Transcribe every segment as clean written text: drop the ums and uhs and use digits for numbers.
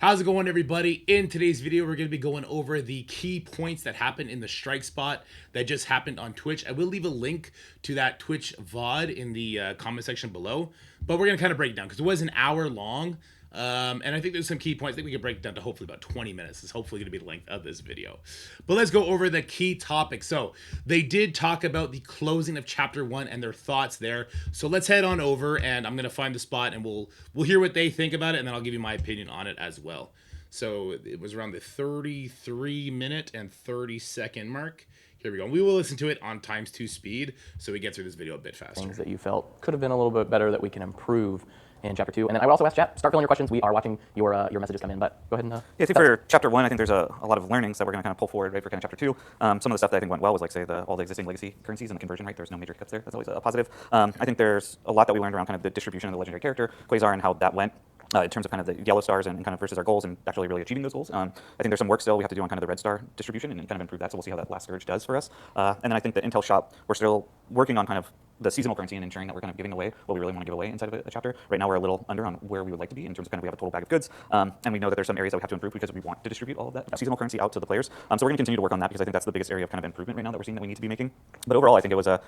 How's it going, everybody? In today's video, we're going to be going over the key points that happened in the strike spot that just happened on Twitch. I will leave a link to that Twitch Vod in the comment section below, but we're going to kind of break it down because it was an hour long. And I think there's some key points. I think we can break it down to hopefully about 20 minutes. It's hopefully going to be the length of this video. But let's go over the key topics. So they did talk about the closing of chapter 1 and their thoughts there. So let's head on over and I'm going to find the spot and we'll hear what they think about it. And then I'll give you my opinion on it as well. So it was around the 33-minute and 30-second mark. Here we go. We will listen to it on ×2 speed so we get through this video a bit faster. Things that you felt could have been a little bit better that we can improve in chapter 2. And then I would also ask chat, start filling your questions. We are watching your messages come in, but go ahead and... Yeah, I think for chapter 1, I think there's a lot of learnings that we're going to kind of pull forward, right, for kind of chapter 2. Some of the stuff that I think went well was, like, say, all the existing legacy currencies and the conversion rate. There's no major cuts there. That's always a positive. I think there's a lot that we learned around kind of the distribution of the legendary character, Quasar, and how that went. In terms of kind of the yellow stars and kind of versus our goals and actually really achieving those goals. I think there's some work still we have to do on kind of the red star distribution and kind of improve that, so we'll see how that last surge does for us. And then I think the intel shop, we're still working on kind of the seasonal currency and ensuring that we're kind of giving away what we really want to give away inside of a chapter. Right now we're a little under on where we would like to be in terms of kind of we have a total bag of goods. And we know that there's some areas that we have to improve because we want to distribute all of that seasonal currency out to the players. So we're going to continue to work on that because I think that's the biggest area of kind of improvement right now that we're seeing that we need to be making. But overall, I think it was a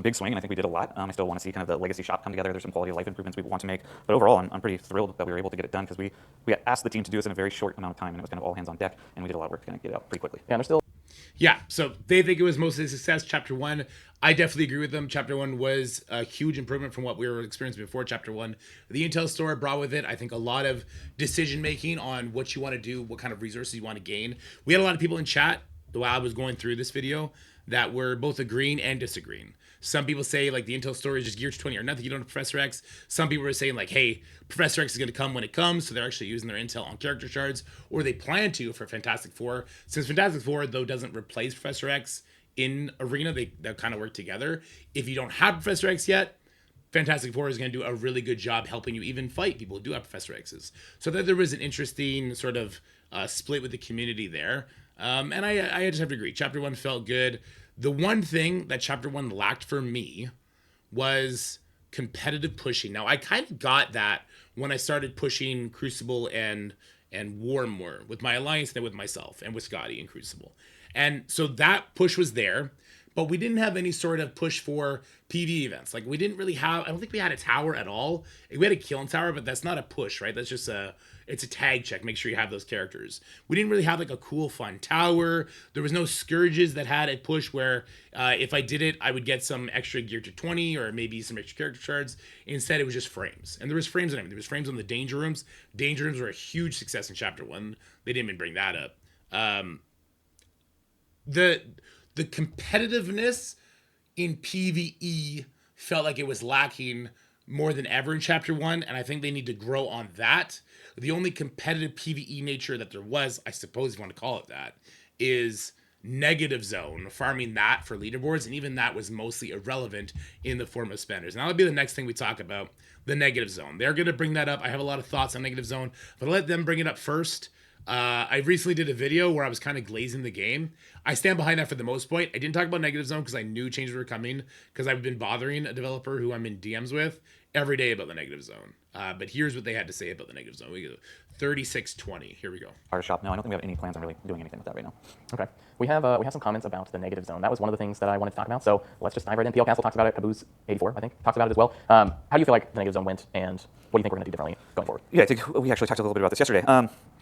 big swing and I think we did a lot. I still want to see kind of the legacy shop come together. There's some quality of life improvements we want to make. But overall, I'm pretty thrilled that we were able to get it done because we asked the team to do this in a very short amount of time and it was kind of all hands on deck and we did a lot of work to kind of get it out pretty quickly. Yeah, and there's still... Yeah, so they think it was mostly a success. Chapter 1, I definitely agree with them. Chapter 1 was a huge improvement from what we were experiencing before Chapter 1. The intel store brought with it, I think, a lot of decision making on what you want to do, what kind of resources you want to gain. We had a lot of people in chat while I was going through this video that were both agreeing and disagreeing. Some people say, like, the intel store is just geared to 20 or nothing. You don't have Professor X. Some people are saying, like, hey, Professor X is going to come when it comes, so they're actually using their intel on character shards, or they plan to for Fantastic Four. Since Fantastic Four, though, doesn't replace Professor X in Arena, they kind of work together. If you don't have Professor X yet, Fantastic Four is going to do a really good job helping you even fight people who do have Professor X's. So that there was an interesting sort of split with the community there. And I just have to agree. Chapter 1 felt good. The one thing that Chapter 1 lacked for me was competitive pushing. Now, I kind of got that when I started pushing Crucible and War more with my alliance than with myself and with Scotty and Crucible. And so that push was there, but we didn't have any sort of push for PvE events. Like, we didn't really have, I don't think we had a tower at all. We had a killing tower, but that's not a push, right? That's just it's a tag check. Make sure you have those characters. We didn't really have like a cool, fun tower. There was no scourges that had a push where if I did it, I would get some extra gear to 20 or maybe some extra character shards. Instead, it was just frames. And there was frames on everything. There was frames on the danger rooms. Danger rooms were a huge success in Chapter 1. They didn't even bring that up. The competitiveness in PvE felt like it was lacking more than ever in Chapter 1, and I think they need to grow on that. The only competitive PvE nature that there was, I suppose you want to call it that, is negative zone, farming that for leaderboards, and even that was mostly irrelevant in the form of spenders. And that'll be the next thing we talk about, the negative zone. They're going to bring that up. I have a lot of thoughts on negative zone, but I'll let them bring it up first. I recently did a video where I was kind of glazing the game. I stand behind that for the most part. I didn't talk about negative zone because I knew changes were coming because I've been bothering a developer who I'm in DMs with every day about the negative zone. But here's what they had to say about the negative zone. We go 3620. Here we go. Our shop, no, I don't think we have any plans on really doing anything with that right now. Okay. We have some comments about the negative zone. That was one of the things that I wanted to talk about, so let's just dive right in. PL Castle talks about it. Caboose84, I think, talks about it as well. How do you feel like the negative zone went, and what do you think we're going to do differently going forward? Yeah, I think we actually talked a little bit about this yesterday.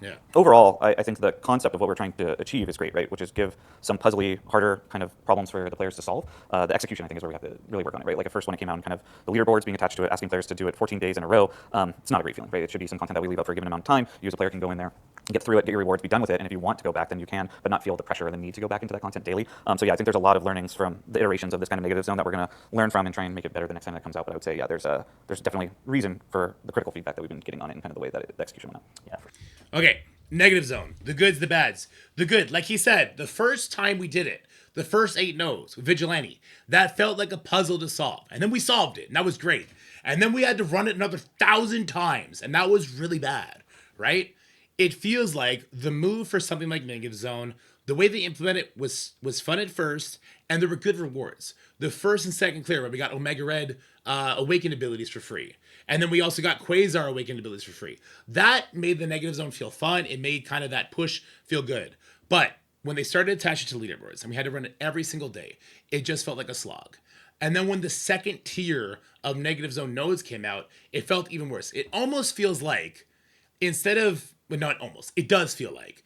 Yeah. Overall, I think the concept of what we're trying to achieve is great, right? Which is give some puzzly, harder kind of problems for the players to solve. The execution, I think, is where we have to really work on it, right? Like, at first when it came out and kind of the leaderboards being attached to it, asking players to do it 14 days in a row, it's not a great feeling, right? It should be some content that we leave up for a given amount of time. You as a player can go in there, get through it, get your rewards, be done with it, and if you want to go back, then you can, but not feel the pressure or the need to go back into that content daily. So yeah, I think there's a lot of learnings from the iterations of this kind of negative zone that we're going to learn from and try and make it better the next time that comes out. But I would say, yeah, there's definitely reason for the critical feedback that we've been getting on it and kind of the way that the execution went out. Yeah. Okay, negative zone. The goods, the bads. The good, like he said, the first time we did it, the first 8 no's, Vigilante, that felt like a puzzle to solve. And then we solved it, and that was great. And then we had to run it another 1,000 times, and that was really bad, right? It feels like the move for something like Negative Zone, the way they implemented it was fun at first, and there were good rewards. The first and second clear, where we got Omega Red Awakened abilities for free. And then we also got Quasar Awakened abilities for free. That made the negative zone feel fun. It made kind of that push feel good. But when they started attaching to leaderboards and we had to run it every single day, it just felt like a slog. And then when the second tier of negative zone nodes came out, it felt even worse. It almost feels like, instead of, well, not almost, it does feel like,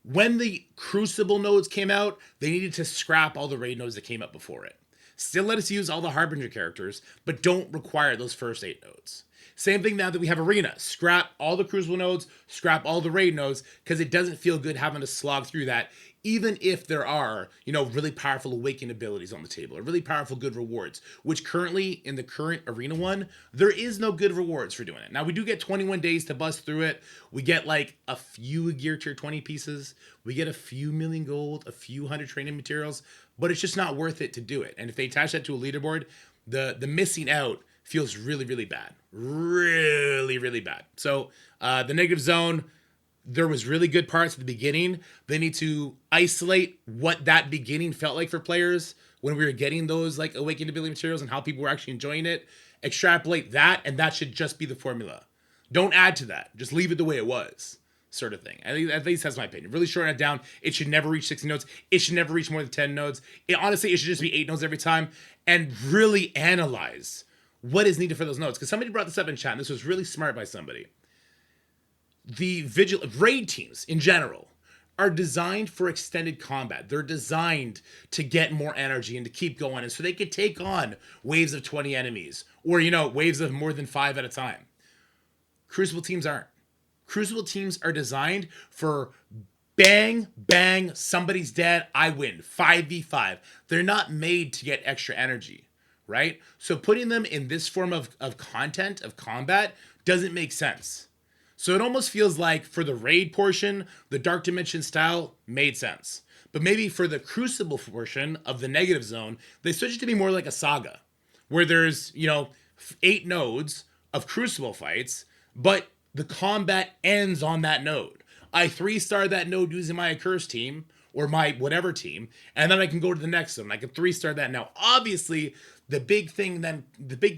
when the Crucible nodes came out, they needed to scrap all the raid nodes that came up before it. Still let us use all the Harbinger characters, but don't require those first 8 nodes. Same thing now that we have Arena. Scrap all the Crucible nodes, scrap all the raid nodes, because it doesn't feel good having to slog through that, even if there are, really powerful Awakened abilities on the table, or really powerful good rewards, which currently, in the current Arena one, there is no good rewards for doing it. Now, we do get 21 days to bust through it. We get, like, a few Gear Tier 20 pieces. We get a few million gold, a few hundred training materials, but it's just not worth it to do it. And if they attach that to a leaderboard, the missing out feels really, really bad. Really, really bad. So, the negative zone, there was really good parts at the beginning. They need to isolate what that beginning felt like for players when we were getting those like Awakened ability materials and how people were actually enjoying it. Extrapolate that, and that should just be the formula. Don't add to that. Just leave it the way it was, sort of thing. At least that's my opinion. Really shorten it down. It should never reach 60 nodes. It should never reach more than 10 nodes. Honestly, it should just be 8 nodes every time, and really analyze what is needed for those nodes. Because somebody brought this up in chat, and this was really smart by somebody. The raid teams in general are designed for extended combat. They're designed to get more energy and to keep going, and so they could take on waves of 20 enemies, or waves of more than 5 at a time. Crucible teams aren't. Crucible teams are designed for bang, bang, somebody's dead, I win, 5v5. They're not made to get extra energy, right? So putting them in this form of content, of combat, doesn't make sense. So it almost feels like for the raid portion, the Dark Dimension style made sense. But maybe for the Crucible portion of the negative zone, they switch it to be more like a saga, where there's, 8 nodes of Crucible fights, but the combat ends on that node. I 3-star that node using my Accursed team, or my whatever team, and then I can go to the next one. I can 3-star that. Now, obviously, the big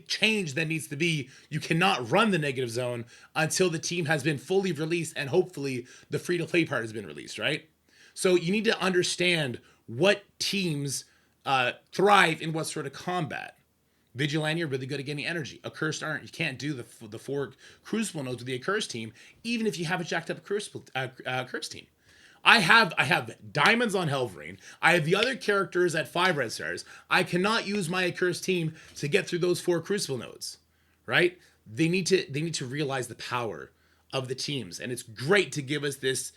change that needs to be, you cannot run the negative zone until the team has been fully released and hopefully the free-to-play part has been released, right? So you need to understand what teams thrive in what sort of combat. Vigilante are really good at getting energy. Accursed aren't. You can't do the 4 Crucible nodes with the Accursed team, even if you have a jacked up Accursed team. I have diamonds on Helverine. I have the other characters at 5 red stars. I cannot use my Accursed team to get through those 4 Crucible nodes, right? They need to realize the power of the teams, and it's great to give us this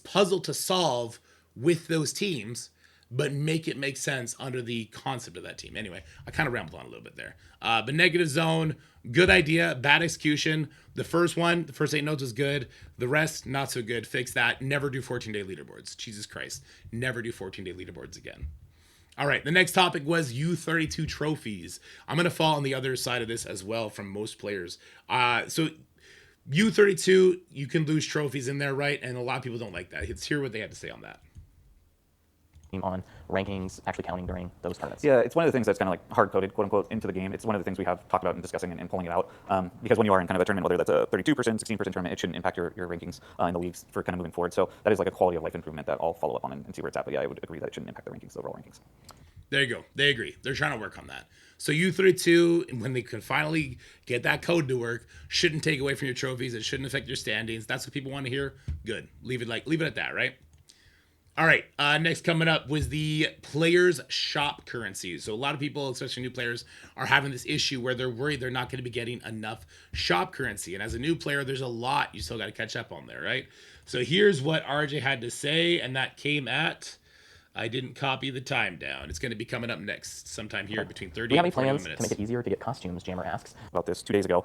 puzzle to solve with those teams, but make it make sense under the concept of that team. Anyway, I kind of rambled on a little bit there. But negative zone, good idea, bad execution. The first 8 nodes was good. The rest, not so good. Fix that. Never do 14-day leaderboards. Jesus Christ. Never do 14-day leaderboards again. All right, the next topic was U32 trophies. I'm going to fall on the other side of this as well from most players. So U32, you can lose trophies in there, right? And a lot of people don't like that. Let's hear what they have to say on that. On rankings actually counting during those tournaments. Yeah, it's one of the things that's kind of like hard-coded, quote-unquote, into the game. It's one of the things we have talked about and discussing and pulling it out. Because when you are in kind of a tournament, whether that's a 32%, 16% tournament, it shouldn't impact your rankings in the leagues for kind of moving forward. So that is like a quality of life improvement that I'll follow up on and see where it's at. But yeah, I would agree that it shouldn't impact the rankings, the overall rankings. There you go. They agree. They're trying to work on that. So U32, when they can finally get that code to work, shouldn't take away from your trophies. It shouldn't affect your standings. That's what people want to hear. Good. Leave it at that, right? All right, next coming up was the players' shop currencies. So a lot of people, especially new players, are having this issue where they're worried they're not going to be getting enough shop currency. And as a new player, there's a lot you still got to catch up on there, right? So here's what RJ had to say, and that came at, I didn't copy the time down. It's going to be coming up next, sometime here between 30 Do you have any and 40 plans minutes. to make it easier to get costumes, Jammer asks? About this 2 days ago.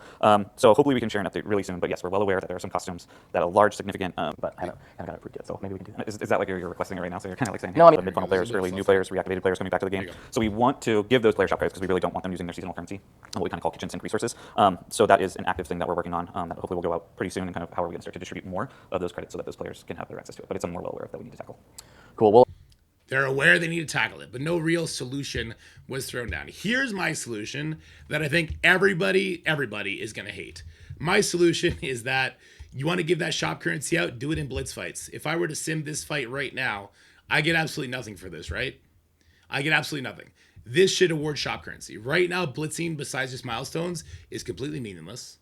So hopefully we can share an update really soon. But yes, we're well aware that there are some costumes that a large, significant. But I haven't got it approved yet, so maybe we can do that. Is that like you're requesting it right now? So you're kind of like saying, No, I mean, mid-funnel players, early new players, reactivated players coming back to the game. There you go. So we want to give those player shop credits because we really don't want them using their seasonal currency, what we kind of call kitchen sink resources. So that is an active thing that we're working on that hopefully will go out pretty soon, and kind of how we're going to start to distribute more of those credits so that those players can have their access to it. But it's something we're well aware of that we need to tackle. Cool. Well, They're aware they need to tackle it, but no real solution was thrown down. Here's my solution that I think everybody is going to hate. My solution is that you want to give that shop currency out, do it in blitz fights. If I were to sim this fight right now, I get absolutely nothing for this, right? I get absolutely nothing. This should award shop currency. Right now, blitzing, besides just milestones, is completely meaningless.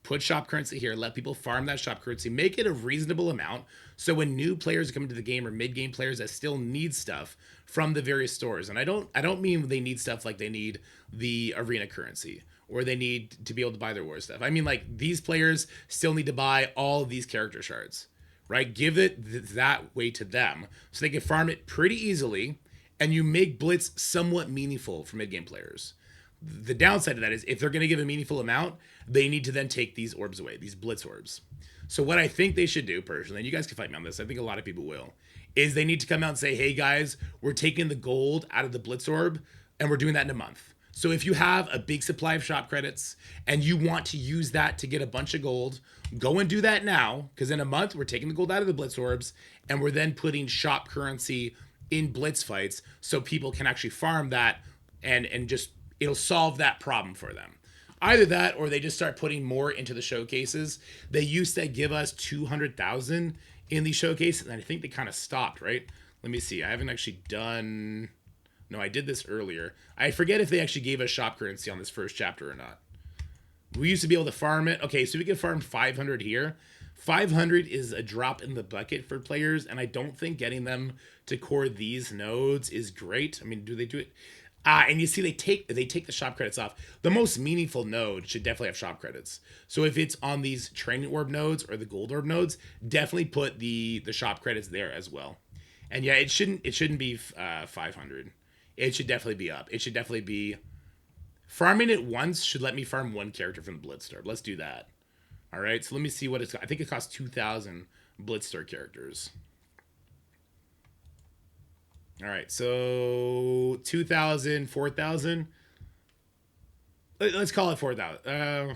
Put shop currency here, let people farm that shop currency, make it a reasonable amount. So when new players come into the game or mid-game players that still need stuff from the various stores, and I don't mean they need stuff like they need the arena currency or they need to be able to buy their war stuff. I mean, like, these players still need to buy all of these character shards, right? Give it that way to them so they can farm it pretty easily, and you make blitz somewhat meaningful for mid-game players. The downside of that is if they're going to give a meaningful amount, they need to then take these orbs away, these blitz orbs. So what I think they should do personally, and you guys can fight me on this, I think a lot of people will, is they need to come out and say, hey guys, we're taking the gold out of the blitz orb and we're doing that in a month. So if you have a big supply of shop credits and you want to use that to get a bunch of gold, go and do that now, because in a month we're taking the gold out of the blitz orbs and we're then putting shop currency in blitz fights so people can actually farm that and just it'll solve that problem for them. Either that or they just start putting more into the showcases. They used to give us 200,000 in these showcases, and I think they kind of stopped, right? Let me see. I haven't actually done... No, I did this earlier. I forget if they actually gave us shop currency on this first chapter or not. We used to be able to farm it. Okay, so we can farm 500 here. 500 is a drop in the bucket for players, and I don't think getting them to core these nodes is great. I mean, do they do it? And you see they take the shop credits off. The most meaningful node should definitely have shop credits. So if it's on these training orb nodes or the gold orb nodes, definitely put the shop credits there as well. And yeah, it shouldn't be 500. It should definitely be up. It should definitely be farming it once should let me farm one character from the blitz store. Let's do that. All right. So let me see what it's. I think it costs 2,000 blitz store characters. All right, so 2,000, 4,000. Let's call it 4,000.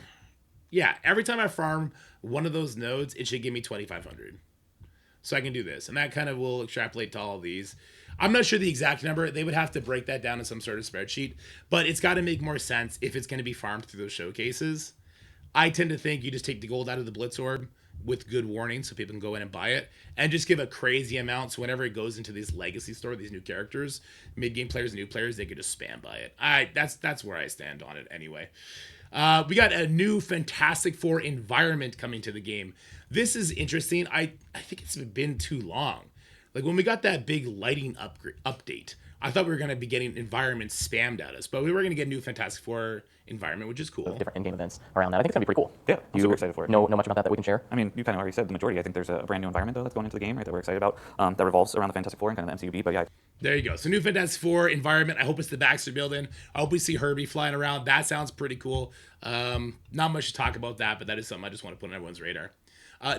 Yeah, every time I farm one of those nodes, it should give me 2,500. So I can do this, and that kind of will extrapolate to all of these. I'm not sure the exact number. They would have to break that down in some sort of spreadsheet, but it's got to make more sense if it's going to be farmed through those showcases. I tend to think you just take the gold out of the blitz orb with good warning so people can go in and buy it and just give a crazy amount so whenever it goes into this legacy store, these new characters, mid-game players and new players, they could just spam buy it. That's where I stand on it anyway. We got a new Fantastic Four environment coming to the game. This is interesting. I think it's been too long. Like when we got that big lighting update, I thought we were going to be getting environments spammed at us, but we were going to get a new Fantastic Four environment, which is cool. Different in-game events around that. I think it's going to be pretty cool. Yeah, I'm super excited for it. Know much about that we can share? I mean, you kind of already said the majority. I think there's a brand new environment, though, that's going into the game, right, that we're excited about, that revolves around the Fantastic Four and kind of the MCUB, but yeah. There you go. So new Fantastic Four environment. I hope it's the Baxter building. I hope we see Herbie flying around. That sounds pretty cool. Not much to talk about that, but that is something I just want to put on everyone's radar.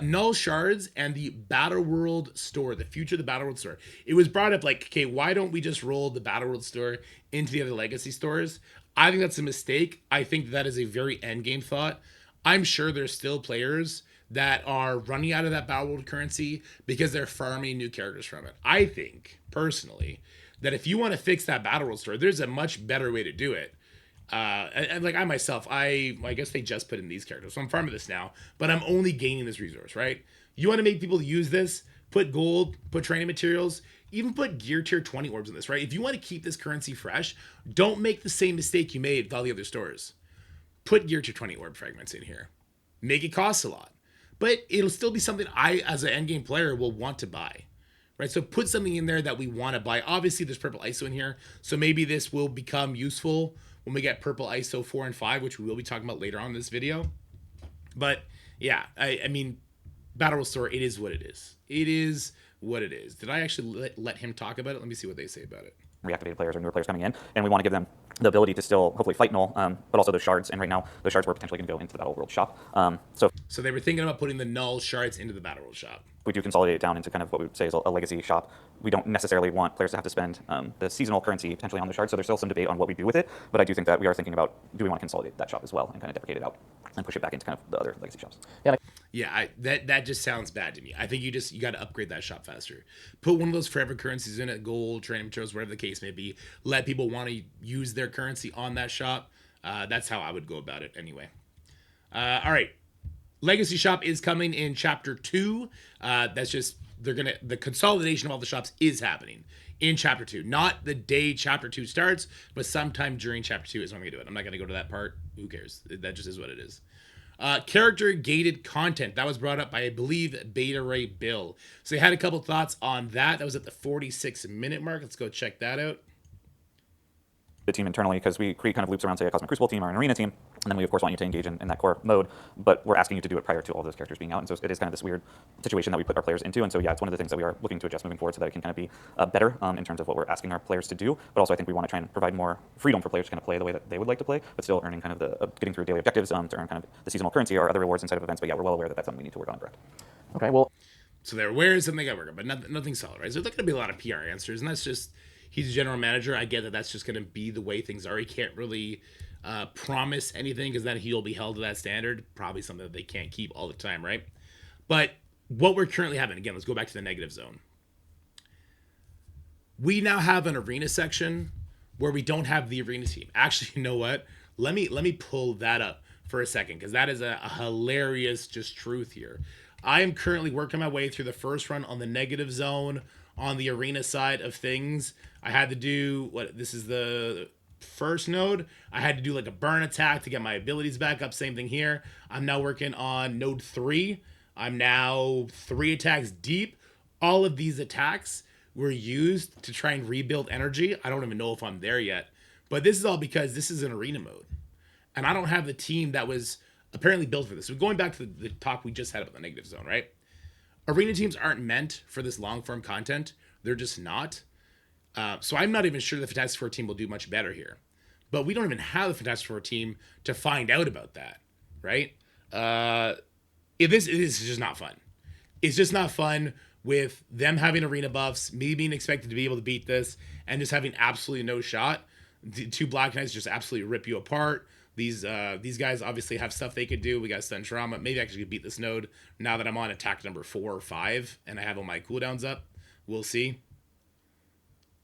Null Shards and the Battle World store, the future of the Battle World store. It was brought up like, okay, why don't we just roll the Battle World store into the other legacy stores? I think that's a mistake. I think that is a very endgame thought. I'm sure there's still players that are running out of that Battle World currency because they're farming new characters from it. I think, personally, that if you want to fix that Battle World store, there's a much better way to do it. And like I myself, I guess they just put in these characters, so I'm farming this now, but I'm only gaining this resource, right? You want to make people use this, put gold, put training materials, even put gear tier 20 orbs in this, right? If you want to keep this currency fresh, don't make the same mistake you made with all the other stores. Put gear tier 20 orb fragments in here. Make it cost a lot, but it'll still be something I, as an endgame player, will want to buy. Right, so put something in there that we want to buy. Obviously, there's purple ISO in here, so maybe this will become useful when we get purple ISO 4 and 5, which we will be talking about later on in this video. But yeah, I mean, Battle World Store, it is what it is. It is what it is. Did I actually let him talk about it? Let me see what they say about it. Reactivated players or newer players coming in, and we want to give them the ability to still hopefully fight Null, but also those shards. And right now, those shards were potentially going to go into the Battle World shop. So they were thinking about putting the Null shards into the Battle World shop. We do consolidate it down into kind of what we would say is a legacy shop. We don't necessarily want players to have to spend the seasonal currency potentially on the shards, so there's still some debate on what we do with it, but I do think that we are thinking about, do we want to consolidate that shop as well and kind of deprecate it out and push it back into kind of the other legacy shops? Yeah, that just sounds bad to me. I think you got to upgrade that shop faster. Put one of those forever currencies in it, gold, training materials, whatever the case may be. Let people want to use their currency on that shop. That's how I would go about it anyway. All right. Legacy shop is coming in chapter 2. That's just the consolidation of all the shops is happening in chapter 2. Not the day chapter 2 starts, but sometime during chapter 2 is when I'm gonna do it. I'm not gonna go to that part. Who cares? That just is what it is. Character gated content that was brought up by, I believe, Beta Ray Bill. So he had a couple thoughts on that. That was at the 46-minute mark. Let's go check that out. The team internally, because we create kind of loops around, say, a Cosmic Crucible team or an Arena team, and then we, of course, want you to engage in that core mode, but we're asking you to do it prior to all those characters being out, and so it is kind of this weird situation that we put our players into, and so, yeah, it's one of the things that we are looking to adjust moving forward so that it can kind of be better in terms of what we're asking our players to do, but also I think we want to try and provide more freedom for players to kind of play the way that they would like to play, but still earning kind of the, getting through daily objectives to earn kind of the seasonal currency or other rewards inside of events, but yeah, we're well aware that that's something we need to work on and correct. Okay, well... So they're aware of something they got to work on, but nothing solid, right? So there's going to be a lot of PR answers, and that's just... He's a general manager. I get that that's just going to be the way things are. He can't really promise anything because then he'll be held to that standard. Probably something that they can't keep all the time, right? But what we're currently having, again, let's go back to the negative zone. We now have an arena section where we don't have the arena team. Actually, you know what? Let me pull that up for a second because that is a hilarious just truth here. I am currently working my way through the first run on the negative zone on the arena side of things. I had to do this is the first node. I had to do like a burn attack to get my abilities back up. Same thing here. I'm now working on node 3. I'm now 3 attacks deep. All of these attacks were used to try and rebuild energy. I don't even know if I'm there yet, but this is all because this is an arena mode and I don't have the team that was apparently built for this. So going back to the talk we just had about the negative zone, right? Arena teams aren't meant for this long-form content. They're just not. So I'm not even sure the Fantastic Four team will do much better here. But we don't even have the Fantastic Four team to find out about that, right? This is just not fun. It's just not fun with them having arena buffs, me being expected to be able to beat this, and just having absolutely no shot. The 2 Black Knights just absolutely rip you apart. These guys obviously have stuff they could do. We got Stun Trauma. Maybe I actually could beat this node now that I'm on attack number 4 or 5 and I have all my cooldowns up. We'll see.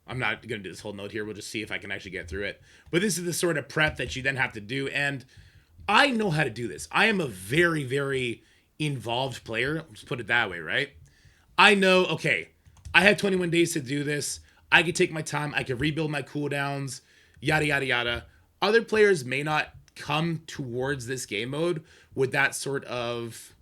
I'm not going to do this whole node here. We'll just see if I can actually get through it. But this is the sort of prep that you then have to do. And I know how to do this. I am a very, very involved player. Let's put it that way, right? I know, okay, I have 21 days to do this. I can take my time. I can rebuild my cooldowns, yada, yada, yada. Other players may not come towards this game mode with that sort of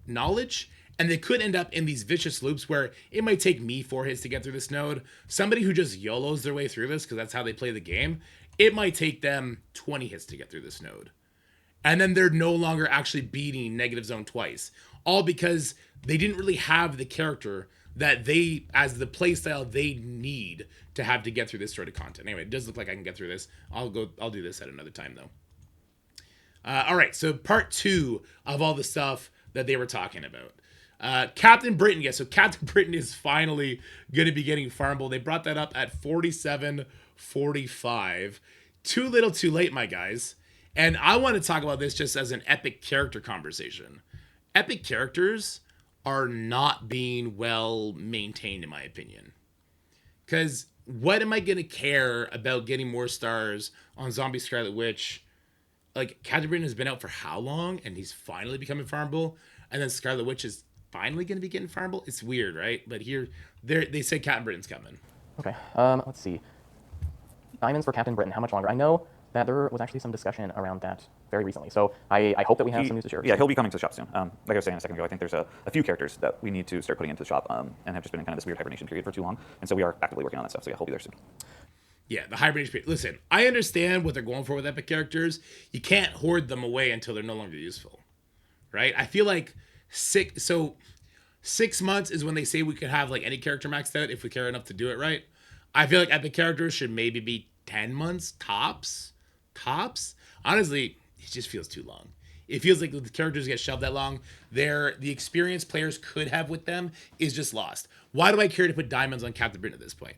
knowledge. And they could end up in these vicious loops where it might take me 4 hits to get through this node. Somebody who just YOLOs their way through this, because that's how they play the game, it might take them 20 hits to get through this node. And then they're no longer actually beating negative zone twice. All because they didn't really have the character that they, as the playstyle they need to have to get through this sort of content. Anyway, it does look like I can get through this. I'll do this at another time though. All right, so part 2 of all the stuff that they were talking about. Captain Britain, yes, so Captain Britain is finally going to be getting farmable. They brought that up at 47.45. Too little, too late, my guys. And I want to talk about this just as an epic character conversation. Epic characters are not being well maintained, in my opinion. Because what am I going to care about getting more stars on Zombie Scarlet Witch? Like, Captain Britain has been out for how long? And he's finally becoming farmable. And then Scarlet Witch is finally going to be getting farmable. It's weird, right? But here, they say Captain Britain's coming. Okay, let's see. Diamonds for Captain Britain, how much longer? I know that there was actually some discussion around that very recently. So I hope that we have some news to share. Yeah, he'll be coming to the shop soon. Like I was saying a second ago, I think there's a few characters that we need to start putting into the shop and have just been in kind of this weird hibernation period for too long. And so we are actively working on that stuff. So yeah, he'll be there soon. Yeah, the hibernation period. Listen, I understand what they're going for with epic characters. You can't hoard them away until they're no longer useful, right? I feel like 6 months is when they say we could have like any character maxed out if we care enough to do it right. I feel like epic characters should maybe be 10 months tops. Honestly, it just feels too long. It feels like the characters get shelved that long. The experience players could have with them is just lost. Why do I care to put diamonds on Captain Britain at this point?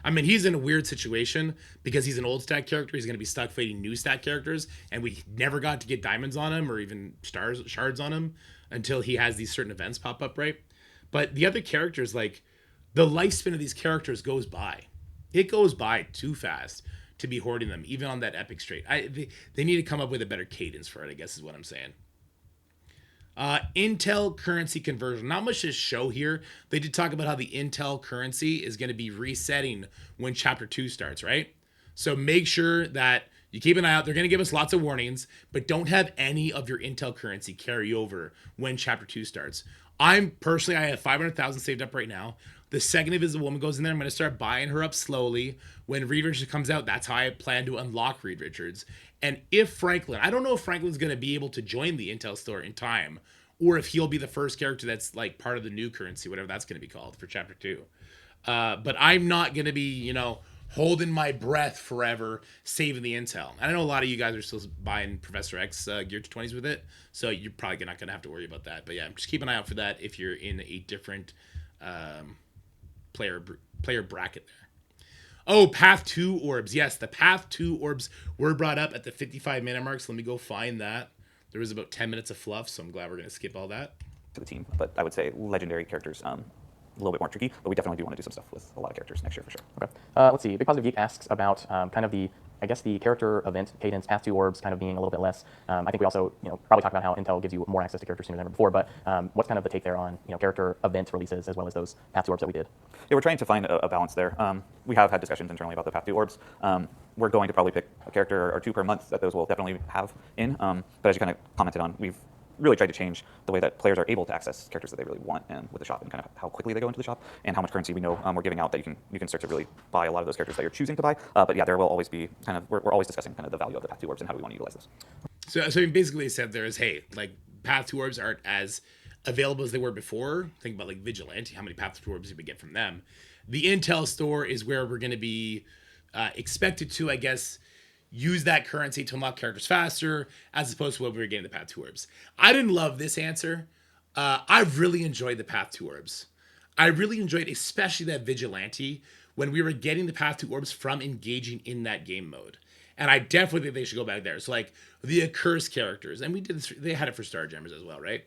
I mean, he's in a weird situation because he's an old stat character. He's going to be stuck fighting new stat characters, and we never got to get diamonds on him or even shards on him until he has these certain events pop up, right? But the other characters, like, the lifespan of these characters goes by. It goes by too fast to be hoarding them, even on that epic straight. They need to come up with a better cadence for it, I guess is what I'm saying. Intel currency conversion. Not much to show here. They did talk about how the Intel currency is going to be resetting when Chapter 2 starts, right? So make sure that you keep an eye out. They're going to give us lots of warnings, but don't have any of your Intel currency carry over when Chapter 2 starts. I have 500,000 saved up right now. The second Invisible Woman goes in there, I'm going to start buying her up slowly. When Reed Richards comes out, that's how I plan to unlock Reed Richards. And if Franklin, I don't know if Franklin's going to be able to join the Intel store in time, or if he'll be the first character that's like part of the new currency, whatever that's going to be called for Chapter 2. But I'm not going to be, holding my breath forever, saving the Intel. I know a lot of you guys are still buying Professor X Gear 220s with it, so you're probably not going to have to worry about that. But yeah, just keep an eye out for that if you're in a different player bracket there. Oh, Path 2 orbs. Yes, the Path 2 orbs were brought up at the 55-minute mark, so let me go find that. There was about 10 minutes of fluff, so I'm glad we're going to skip all that. To the team, but I would say legendary characters, a little bit more tricky, but we definitely do want to do some stuff with a lot of characters next year for sure. Okay. Let's see. Big Positive Geek asks about kind of the character event cadence, Path 2 orbs kind of being a little bit less. I think we also, probably talked about how Intel gives you more access to characters sooner than ever before, but what's kind of the take there on, character event releases as well as those Path 2 orbs that we did? Yeah, we're trying to find a balance there. We have had discussions internally about the Path 2 orbs. We're going to probably pick a character or two per month that those will definitely have in. But as you kind of commented on, we've really tried to change the way that players are able to access characters that they really want and with the shop, and kind of how quickly they go into the shop and how much currency we know we're giving out that you can start to really buy a lot of those characters that you're choosing to buy. But yeah, there will always be we're always discussing kind of the value of the Path 2 orbs and how do we want to utilize those. So basically he said there is, hey, like Path 2 orbs aren't as available as they were before. Think about like Vigilante, how many Path 2 orbs you would get from them. The Intel store is where we're going to be expected to, I guess, use that currency to unlock characters faster, as opposed to what we were getting the Path 2 orbs. I didn't love this answer. I really enjoyed the Path 2 orbs. I really enjoyed, especially that Vigilante, when we were getting the Path 2 orbs from engaging in that game mode. And I definitely think they should go back there. So like the accursed characters, and we did this, they had it for Starjammers as well, right?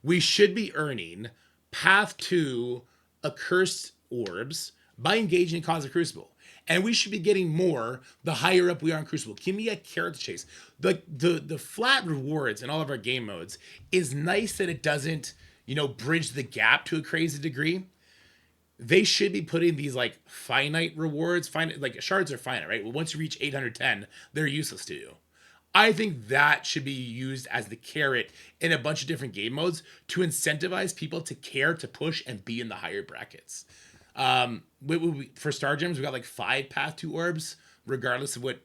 We should be earning Path 2 accursed orbs by engaging in Cause of Crucible. And we should be getting more the higher up we are in Crucible. Give me a carrot to chase. The flat rewards in all of our game modes is nice that it doesn't, bridge the gap to a crazy degree. They should be putting these like finite rewards, like shards are finite, right? Well, once you reach 810, they're useless to you. I think that should be used as the carrot in a bunch of different game modes to incentivize people to care, to push, and be in the higher brackets. For Star Gems, we got like 5 Path 2 orbs, regardless of what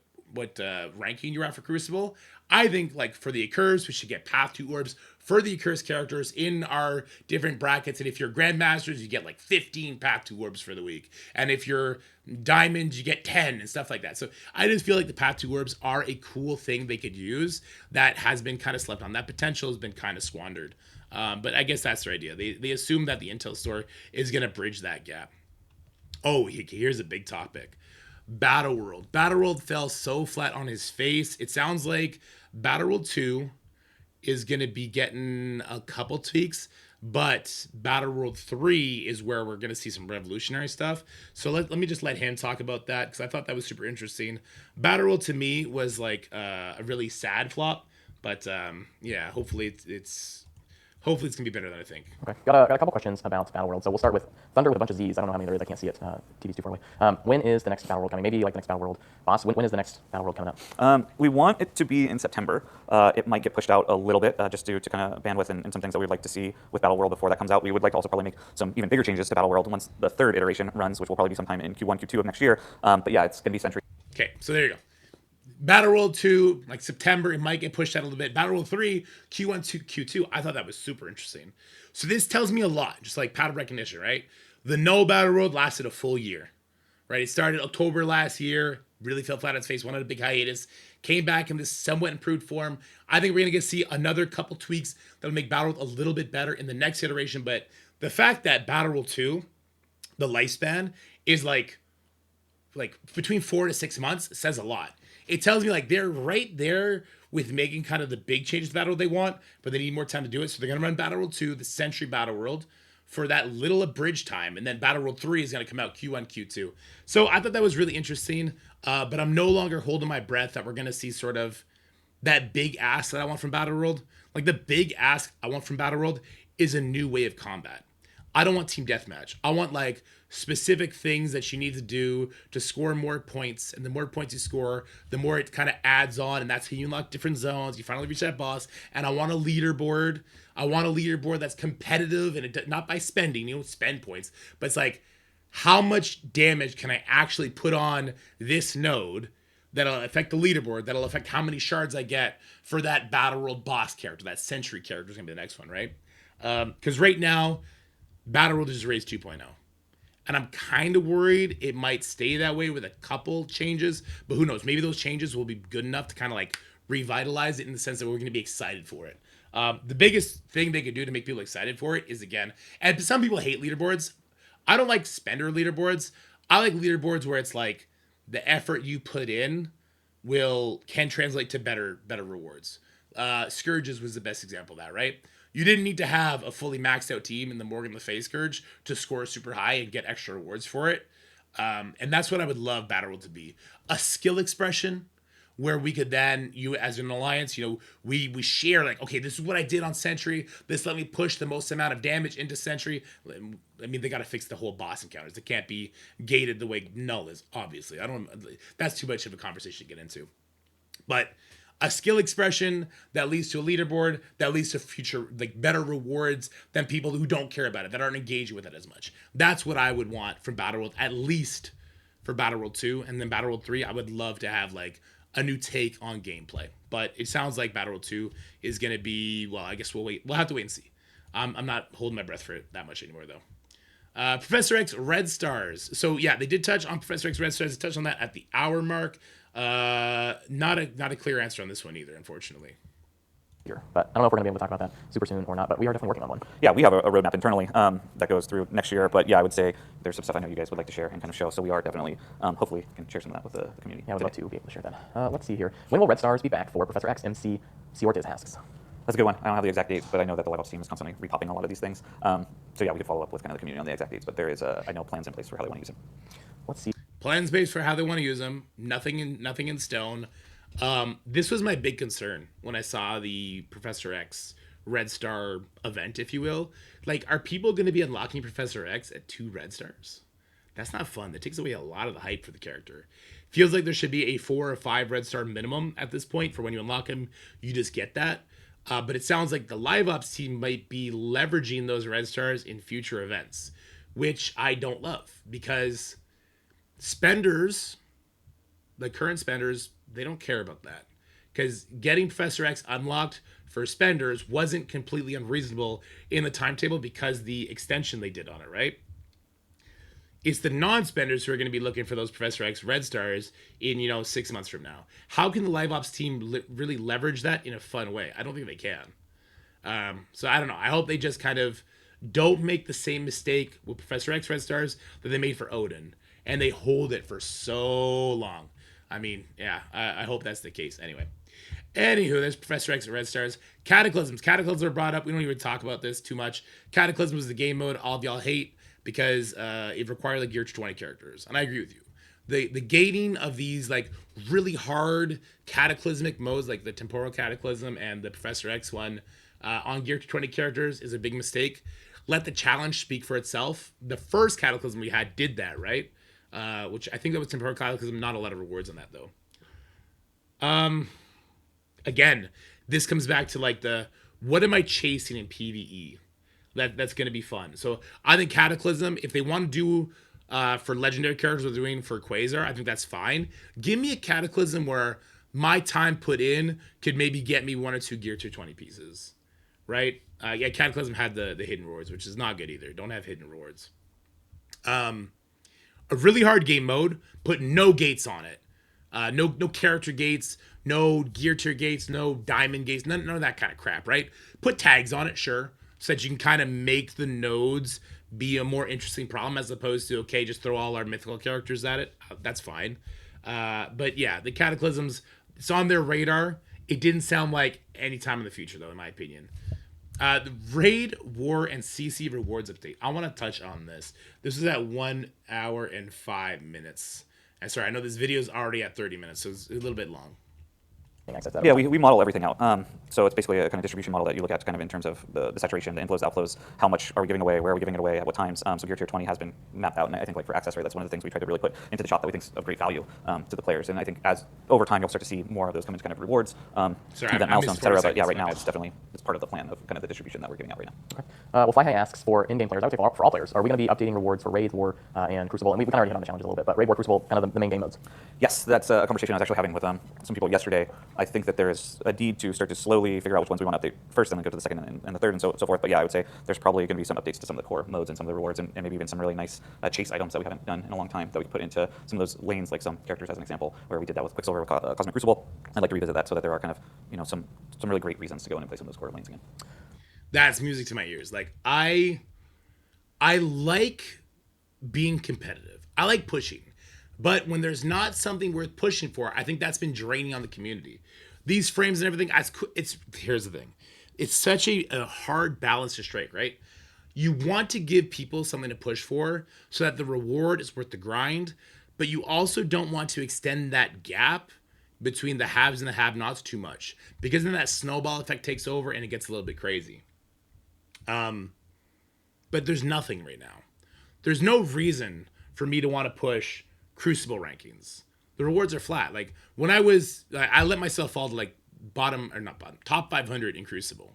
ranking you're at for Crucible. I think like for the Accursed, we should get Path 2 orbs for the Accursed characters in our different brackets. And if you're Grandmasters, you get like 15 Path 2 orbs for the week. And if you're Diamonds, you get 10 and stuff like that. So I just feel like the Path 2 orbs are a cool thing they could use that has been kind of slept on. That potential has been kind of squandered. But I guess that's their idea. They assume that the Intel store is going to bridge that gap. Oh, here's a big topic. Battle World. Battle World fell so flat on his face. It sounds like Battle World 2 is going to be getting a couple tweaks, but Battle World 3 is where we're going to see some revolutionary stuff. So let me just let him talk about that, because I thought that was super interesting. Battle World to me was like a really sad flop, but yeah, hopefully it's going to be better than I think. Okay, got a couple questions about Battle World. So we'll start with Thunder with a bunch of Z's. I don't know how many there is. I can't see it. TV's too far away. When is the next Battle World coming? Maybe like the next Battle World boss. When is the next Battle World coming up? We want it to be in September. It might get pushed out a little bit just due to kind of bandwidth and some things that we'd like to see with Battle World before that comes out. We would like to also probably make some even bigger changes to Battle World once the 3rd iteration runs, which will probably be sometime in Q1, Q2 of next year. But yeah, it's going to be Century. Okay, so there you go. Battle World 2, like September, it might get pushed out a little bit. Battle World 3, Q1 to Q2. I thought that was super interesting. So this tells me a lot, just like pattern recognition, right? The no Battle World lasted a full year, right? It started October last year, really fell flat on its face, went on a big hiatus, came back in this somewhat improved form. I think we're going to see another couple tweaks that'll make Battle World a little bit better in the next iteration. But the fact that Battle World 2, the lifespan, is like like between 4 to 6 months says a lot. It tells me like they're right there with making kind of the big changes to Battle World they want, but they need more time to do it. So they're going to run Battle World 2, the Century Battle World, for that little abridged time. And then Battle World 3 is going to come out Q1, Q2. So I thought that was really interesting, but I'm no longer holding my breath that we're going to see sort of that big ask that I want from Battle World. Like the big ask I want from Battle World is a new way of combat. I don't want team deathmatch. I want like specific things that you need to do to score more points. And the more points you score, the more it kind of adds on. And that's how you unlock different zones. You finally reach that boss. And I want a leaderboard. I want a leaderboard that's competitive and not by spending. You don't spend points. But it's like, how much damage can I actually put on this node that'll affect the leaderboard, that'll affect how many shards I get for that Battle World boss character, that Century character is going to be the next one, right? Because right now, Battle World is raised 2.0. And I'm kind of worried it might stay that way with a couple changes, but who knows? Maybe those changes will be good enough to kind of like revitalize it in the sense that we're going to be excited for it. The biggest thing they could do to make people excited for it is, again, and some people hate leaderboards. I don't like spender leaderboards. I like leaderboards where it's like the effort you put in can translate to better rewards. Scourges was the best example of that, right? You didn't need to have a fully maxed out team in the Morgan Le Fay Scourge to score super high and get extra rewards for it. And that's what I would love Battle World to be. A skill expression where we could then, you as an alliance, we share like, okay, this is what I did on Sentry. This let me push the most amount of damage into Sentry. I mean, they got to fix the whole boss encounters. It can't be gated the way Null is, obviously. That's too much of a conversation to get into. But a skill expression that leads to a leaderboard, that leads to future, like better rewards than people who don't care about it, that aren't engaging with it as much. That's what I would want from Battle World, at least for Battle World 2. And then Battle World 3, I would love to have like a new take on gameplay. But it sounds like Battle World 2 is going to be, well, I guess we'll wait. We'll have to wait and see. I'm not holding my breath for it that much anymore, though. Professor X Red Stars. So yeah, they did touch on Professor X Red Stars. They touched on that at the hour mark. Not a clear answer on this one either, unfortunately. But I don't know if we're going to be able to talk about that super soon or not, but we are definitely working on one. Yeah, we have a roadmap internally that goes through next year. But yeah, I would say there's some stuff I know you guys would like to share and kind of show. So we are definitely, hopefully, can share some of that with the community. Yeah, I would love to be able to share that. Let's see here. When will Red Stars be back for Professor X? MC Ortiz asks. That's a good one. I don't have the exact dates, but I know that the LiveOps team is constantly repopping a lot of these things. So yeah, we could follow up with kind of the community on the exact dates, but there is, I know, plans in place for how they want to use them. Let's see. Plans based for how they want to use them. Nothing in stone. This was my big concern when I saw the Professor X Red Star event, if you will. Like, are people going to be unlocking Professor X at 2 Red Stars? That's not fun. That takes away a lot of the hype for the character. Feels like there should be a 4 or 5 Red Star minimum at this point for when you unlock him. You just get that. But it sounds like the live ops team might be leveraging those Red Stars in future events, which I don't love, because spenders, the current spenders, they don't care about that. Because getting Professor X unlocked for spenders wasn't completely unreasonable in the timetable because the extension they did on it, right? It's the non-spenders who are going to be looking for those Professor X Red Stars in, 6 months from now. How can the live ops team really leverage that in a fun way? I don't think they can. So I don't know. I hope they just kind of don't make the same mistake with Professor X Red Stars that they made for Odin, and they hold it for so long. I mean, yeah, I hope that's the case. Anyway. Anywho, there's Professor X Red Stars. Cataclysms. Cataclysms are brought up. We don't even talk about this too much. Cataclysms is the game mode all of y'all hate because it required like Gear 20 characters. And I agree with you. The gating of these like really hard cataclysmic modes, like the Temporal Cataclysm and the Professor X one on Gear 20 characters is a big mistake. Let the challenge speak for itself. The first Cataclysm we had did that, right? Which I think that was Temporal Cataclysm. Not a lot of rewards on that though. Again, this comes back to like what am I chasing in PvE? That's going to be fun. So I think Cataclysm, if they want to do for legendary characters, they're doing for Quasar, I think that's fine. Give me a Cataclysm where my time put in could maybe get me 1 or 2 Gear 220 pieces, right? Yeah, Cataclysm had the hidden rewards, which is not good either. Don't have hidden rewards. A really hard game mode, put no gates on it. No character gates, no gear tier gates, no diamond gates, none of that kind of crap, right? Put tags on it, sure. so that you can kind of make the nodes be a more interesting problem as opposed to, okay, just throw all our mythical characters at it. That's fine. But yeah, the Cataclysms, it's on their radar. It didn't sound like any time in the future, though, in my opinion. The Raid, War, and CC rewards update. I want to touch on this. This is at 1 hour and 5 minutes. And sorry, I know this video is already at 30 minutes, so it's a little bit long. Yeah, we model everything out. So it's basically a kind of distribution model that you look at kind of in terms of the saturation, the inflows, outflows, how much are we giving away, where are we giving it away, at what times. So Gear Tier 20 has been mapped out, and I think like for access rate, that's one of the things we try to really put into the shop that we think is of great value to the players. And I think as over time, you'll start to see more of those come into kind of rewards, event milestones, etc. But yeah, right now it's part of the plan of kind of the distribution that we're giving out right now. Okay. Well, Flyhigh asks for in-game players, I would say for all players, are we going to be updating rewards for Raid, War, and Crucible? And we kind of already hit on the challenges a little bit, but Raid, War, Crucible, kind of the main game modes. Yes, that's a conversation I was actually having with some people yesterday. I think that there is a need to start to slowly figure out which ones we want to update first, and then go to the second and the third, and so forth. But yeah, I would say there's probably going to be some updates to some of the core modes and some of the rewards, and maybe even some really nice chase items that we haven't done in a long time that we could put into some of those lanes, like some characters as an example, where we did that with Quicksilver with Cosmic Crucible. I'd like to revisit that so that there are kind of some really great reasons to go in and play some of those core lanes again. That's music to my ears. Like I like being competitive. I like pushing. But when there's not something worth pushing for, I think that's been draining on the community. These frames and everything, here's the thing. It's such a hard balance to strike, right? You want to give people something to push for so that the reward is worth the grind, but you also don't want to extend that gap between the haves and the have-nots too much, because then that snowball effect takes over and it gets a little bit crazy. But there's nothing right now. There's no reason for me to want to push Crucible rankings. The rewards are flat. Like when I let myself fall to like top 500 in Crucible.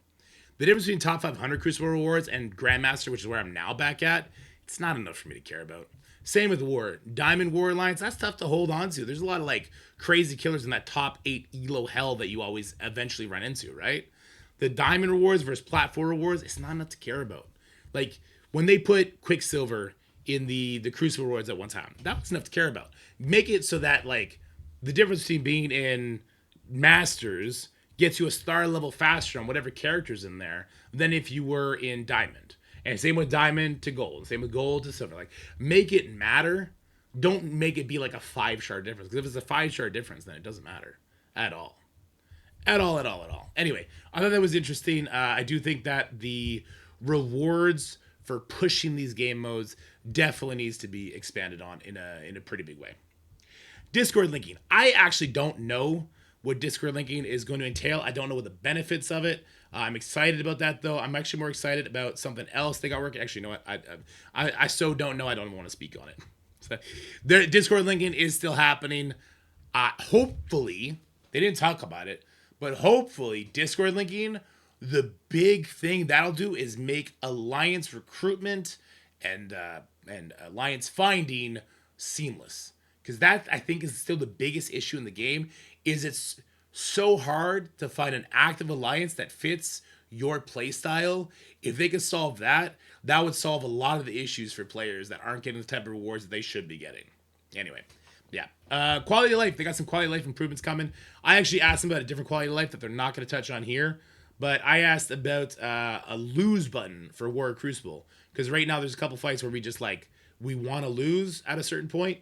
The difference between top 500 Crucible rewards and Grandmaster, which is where I'm now back at, it's not enough for me to care about. Same with War. Diamond War Alliance, that's tough to hold on to. There's a lot of like crazy killers in that top 8 elo hell that you always eventually run into, right? The Diamond rewards versus Plat 4 rewards, it's not enough to care about. Like when they put Quicksilver in the Crucible rewards at one time, that was enough to care about. Make it so that like the difference between being in Masters gets you a star level faster on whatever character's in there than if you were in Diamond. And same with Diamond to Gold. Same with Gold to Silver. Like make it matter. Don't make it be like a 5-star difference. Because if it's a 5-star difference, then it doesn't matter at all. At all. Anyway, I thought that was interesting. I do think that the rewards for pushing these game modes definitely needs to be expanded on in a pretty big way. Discord linking. I actually don't know what Discord linking is going to entail. I don't know what the benefits of it. I'm excited about that though. I'm actually more excited about something else they got working. Actually, you know what? I so don't know. I don't want to speak on it. So, their Discord linking is still happening. Hopefully, they didn't talk about it, but hopefully Discord linking, the big thing that'll do is make alliance recruitment and alliance finding seamless. Because that, I think, is still the biggest issue in the game, is it's so hard to find an active alliance that fits your playstyle. If they could solve that, that would solve a lot of the issues for players that aren't getting the type of rewards that they should be getting. Anyway, yeah. Quality of life. They got some quality of life improvements coming. I actually asked them about a different quality of life that they're not going to touch on here. But I asked about a lose button for War Crucible. Because right now there's a couple fights where we want to lose at a certain point.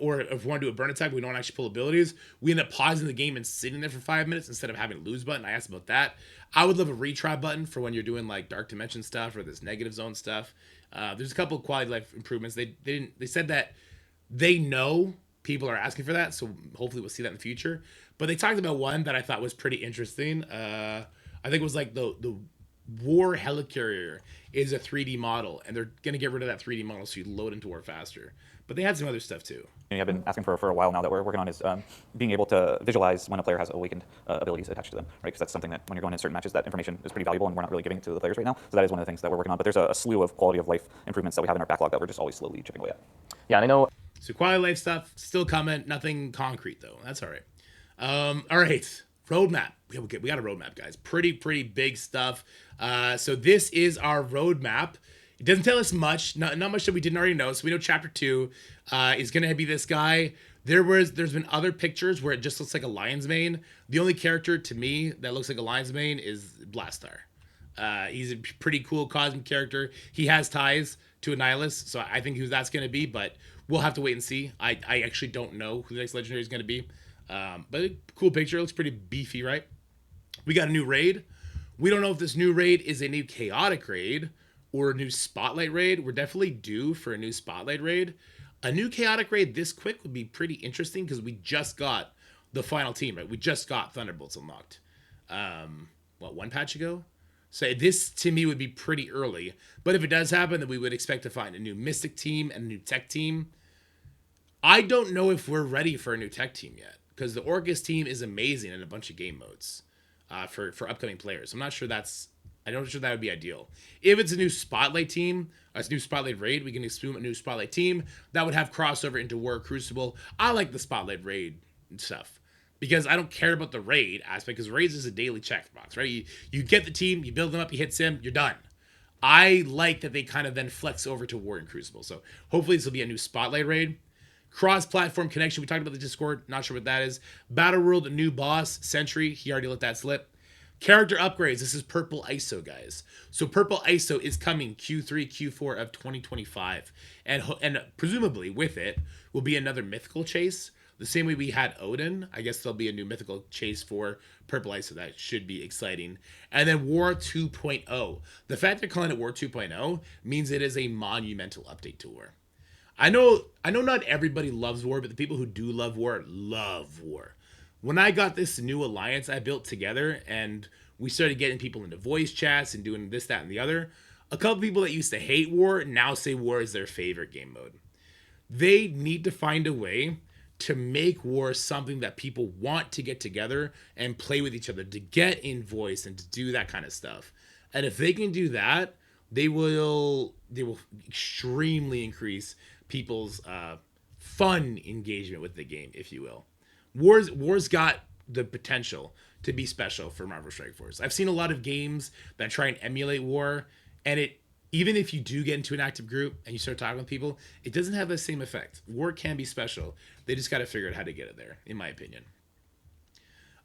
Or if we want to do a burn attack, we don't actually pull abilities. We end up pausing the game and sitting there for 5 minutes instead of having a lose button. I asked about that. I would love a retry button for when you're doing like Dark Dimension stuff or this negative zone stuff. There's a couple of quality of life improvements. They said that they know people are asking for that, so hopefully we'll see that in the future. But they talked about one that I thought was pretty interesting. I think it was like the War Helicarrier is a 3D model, and they're going to get rid of that 3D model so you load into War faster. But they had some other stuff too. I've been asking for a while now that we're working on is being able to visualize when a player has awakened abilities attached to them, right? Because that's something that when you're going in certain matches, that information is pretty valuable, and we're not really giving it to the players right now. So that is one of the things that we're working on. But there's a slew of quality of life improvements that we have in our backlog that we're just always slowly chipping away at. Yeah, and I know. So quality of life stuff still coming. Nothing concrete though. That's all right. All right. Roadmap. We got a roadmap, guys. Pretty big stuff. So this is our roadmap. It doesn't tell us much, not much that we didn't already know. So we know Chapter 2 is going to be this guy. There's been other pictures where it just looks like a lion's mane. The only character to me that looks like a lion's mane is Blastar. He's a pretty cool cosmic character. He has ties to a nihilist, so I think who that's going to be, but we'll have to wait and see. I actually don't know who the next legendary is going to be. But a cool picture. It looks pretty beefy, right? We got a new raid. We don't know if this new raid is a new chaotic raid or a new spotlight raid. We're definitely due for a new spotlight raid. A new chaotic raid this quick would be pretty interesting because we just got the final team, right? We just got Thunderbolts unlocked. One patch ago? So this, to me, would be pretty early. But if it does happen, then we would expect to find a new Mystic team and a new Tech team. I don't know if we're ready for a new Tech team yet, because the Orcus team is amazing in a bunch of game modes for upcoming players. I'm not sure that would be ideal. If it's a new Spotlight team, a new Spotlight raid, we can assume a new Spotlight team that would have crossover into War Crucible. I like the Spotlight raid and stuff, because I don't care about the raid aspect, because raids is a daily checkbox, right? You get the team, you build them up, you hit sim, you're done. I like that they kind of then flex over to War and Crucible. So hopefully this will be a new Spotlight raid. Cross-platform connection, we talked about the Discord, not sure what that is. Battle World, a new boss, Sentry, he already let that slip. Character upgrades, this is Purple ISO, guys. So Purple ISO is coming Q3, Q4 of 2025. And presumably with it will be another mythical chase. The same way we had Odin, I guess there'll be a new mythical chase for Purple ISO. That should be exciting. And then War 2.0. The fact they're calling it War 2.0 means it is a monumental update to War. I know not everybody loves War, but the people who do love War. When I got this new alliance I built together and we started getting people into voice chats and doing this, that, and the other, a couple people that used to hate War now say War is their favorite game mode. They need to find a way to make War something that people want to get together and play with each other, to get in voice and to do that kind of stuff. And if they can do that, they will extremely increase people's fun engagement with the game, if you will. War's got the potential to be special for Marvel Strike Force. I've seen a lot of games that try and emulate War, and even if you do get into an active group and you start talking with people, it doesn't have the same effect. War can be special. They just got to figure out how to get it there, in my opinion.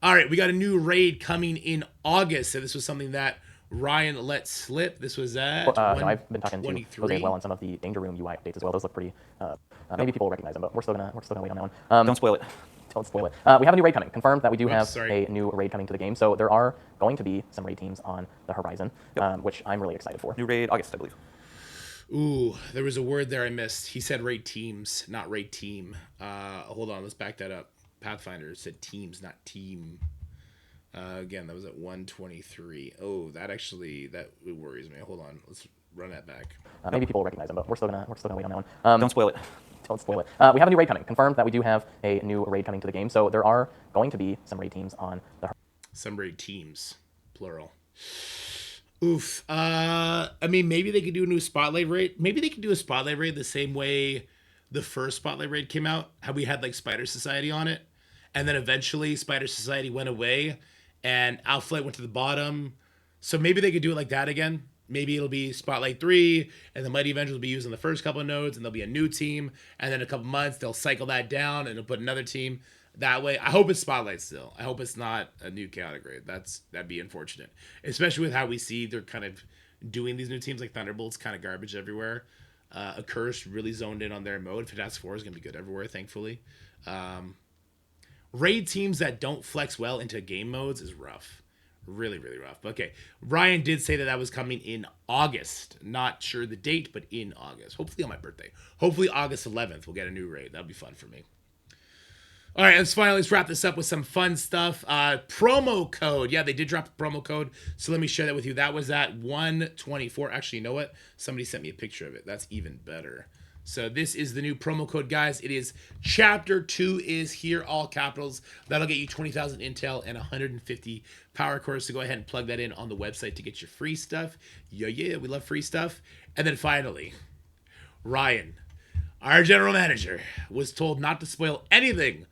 All right, we got a new raid coming in August. So this was something that Ryan let slip. This was at I've been talking to Jose as well on some of the Danger Room UI updates as well. Those look pretty. Maybe people will recognize them, but we're still gonna wait on that one. Don't spoil it. Don't spoil it. We have a new raid coming. Confirmed that we do have a new raid coming to the game. So there are going to be some raid teams on the horizon, which I'm really excited for. New raid, August, I believe. Ooh, there was a word there I missed. He said raid teams, not raid team. Hold on, let's back that up. Pathfinder said teams, not team. Again, that was at 123. Oh, that worries me. Hold on, let's run that back. Maybe people will recognize them, but we're still gonna wait on that one. Don't spoil it. Don't spoil it. We have a new raid coming. Confirmed that we do have a new raid coming to the game. So there are going to be some raid teams on the. Some raid teams, plural. Oof. I mean, maybe they could do a new Spotlight raid. Maybe they could do a Spotlight raid the same way the first Spotlight raid came out. How we had like Spider Society on it, and then eventually Spider Society went away, and Outflight went to the bottom. So maybe they could do it like that again. Maybe it'll be Spotlight 3, and the Mighty Avengers will be using the first couple of nodes, and there'll be a new team, and then a couple months they'll cycle that down, and they'll put another team that way. I hope it's Spotlight still. I hope it's not a new chaotic raid. That'd be unfortunate, especially with how we see they're kind of doing these new teams like Thunderbolts, kind of garbage everywhere. Accursed really zoned in on their mode. Fantastic Four is going to be good everywhere, thankfully. Raid teams that don't flex well into game modes is rough. Really, really rough. Okay, Ryan did say that was coming in August. Not sure the date, but in August. Hopefully on my birthday. Hopefully August 11th we'll get a new raid. That'll be fun for me. All right, let's wrap this up with some fun stuff. Promo code. Yeah, they did drop the promo code, so let me share that with you. That was at 124. Actually, you know what? Somebody sent me a picture of it. That's even better. So this is the new promo code, guys. It is Chapter 2 is here, all capitals. That'll get you 20,000 intel and 150 power cores. So go ahead and plug that in on the website to get your free stuff. Yeah, we love free stuff. And then finally, Ryan, our general manager, was told not to spoil anything.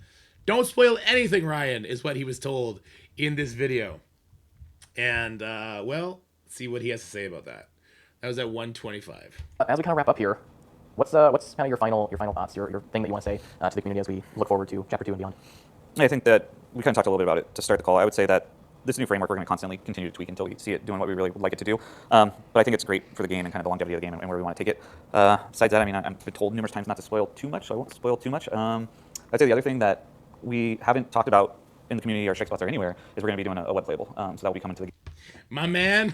Don't spoil anything, Ryan, is what he was told in this video. And, let's see what he has to say about that. That was at 125. As we kind of wrap up here, what's kind of your final thoughts, your thing that you want to say to the community as we look forward to Chapter 2 and beyond? I think that we kind of talked a little bit about it to start the call. I would say that this new framework we're going to constantly continue to tweak until we see it doing what we really would like it to do. But I think it's great for the game and kind of the longevity of the game and where we want to take it. Besides that, I mean, I've been told numerous times not to spoil too much, so I won't spoil too much. I'd say the other thing that we haven't talked about in the community or strike spots or anywhere is we're going to be doing a web playable. So that will be coming to the game. My man.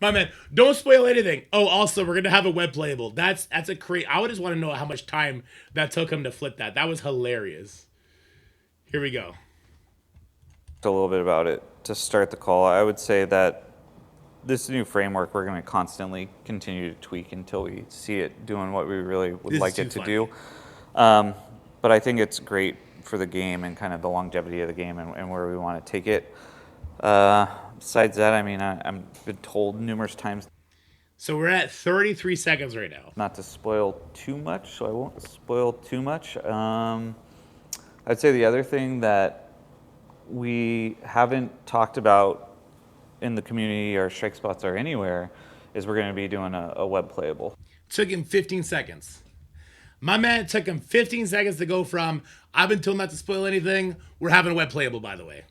My man, don't spoil anything. Oh, also, we're gonna have a web playable. That's a great. I would just want to know how much time that took him to flip that. That was hilarious. Here we go. A little bit about it to start the call. I would say that this new framework we're going to constantly continue to tweak until we see it doing what we really would like it to do. But I think it's great for the game and kind of the longevity of the game and where we want to take it. Besides that, I mean, I've been told numerous times. So we're at 33 seconds right now. Not to spoil too much, so I won't spoil too much. I'd say the other thing that we haven't talked about in the community or strike spots or anywhere is we're going to be doing a web playable. Took him 15 seconds. My man, took him 15 seconds to go from, I've been told not to spoil anything, we're having a web playable, by the way.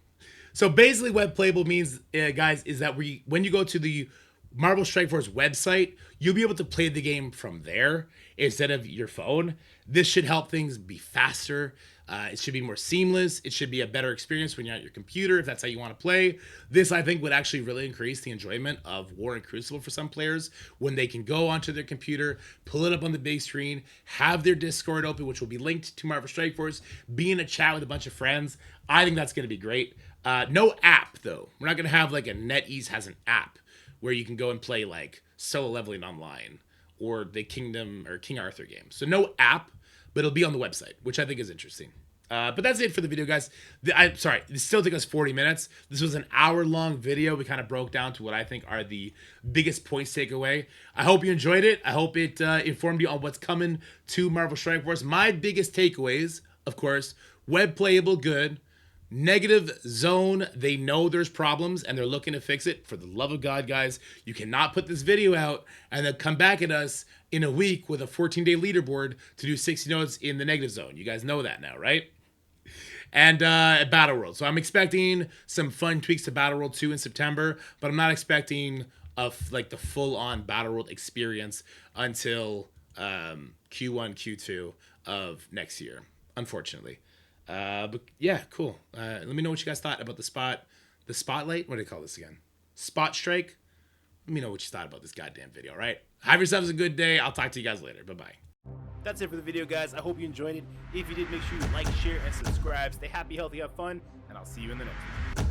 So basically web playable means, guys, is that when you go to the Marvel Strike Force website, you'll be able to play the game from there instead of your phone. This should help things be faster. It should be more seamless. It should be a better experience when you're at your computer, if that's how you want to play. This, I think, would actually really increase the enjoyment of War and Crucible for some players when they can go onto their computer, pull it up on the big screen, have their Discord open, which will be linked to Marvel Strike Force, be in a chat with a bunch of friends. I think that's going to be great. No app, though. We're not going to have like a NetEase has an app where you can go and play like solo leveling online or the Kingdom or King Arthur game. So no app, but it'll be on the website, which I think is interesting. But that's it for the video, guys. Sorry, it still took us 40 minutes. This was an hour-long video. We kind of broke down to what I think are the biggest points takeaway. I hope you enjoyed it. I hope it informed you on what's coming to Marvel Strike Force. My biggest takeaways, of course, web playable, good. Negative zone, they know there's problems and they're looking to fix it. For the love of God, guys, you cannot put this video out and then come back at us in a week with a 14-day leaderboard to do 60 nodes in the negative zone. You guys know that now, right? And Battle World. So I'm expecting some fun tweaks to Battle World 2 in September, but I'm not expecting like the full-on Battle World experience until Q1, Q2 of next year, unfortunately. But yeah, cool. Let me know what you guys thought about the spotlight. What do they call this again? Spot strike. Let me know what you thought about this goddamn video, all right? Have yourselves a good day. I'll talk to you guys later. Bye-bye. That's it for the video, guys. I hope you enjoyed it. If you did, make sure you like, share, and subscribe. Stay happy, healthy, have fun, and I'll see you in the next one.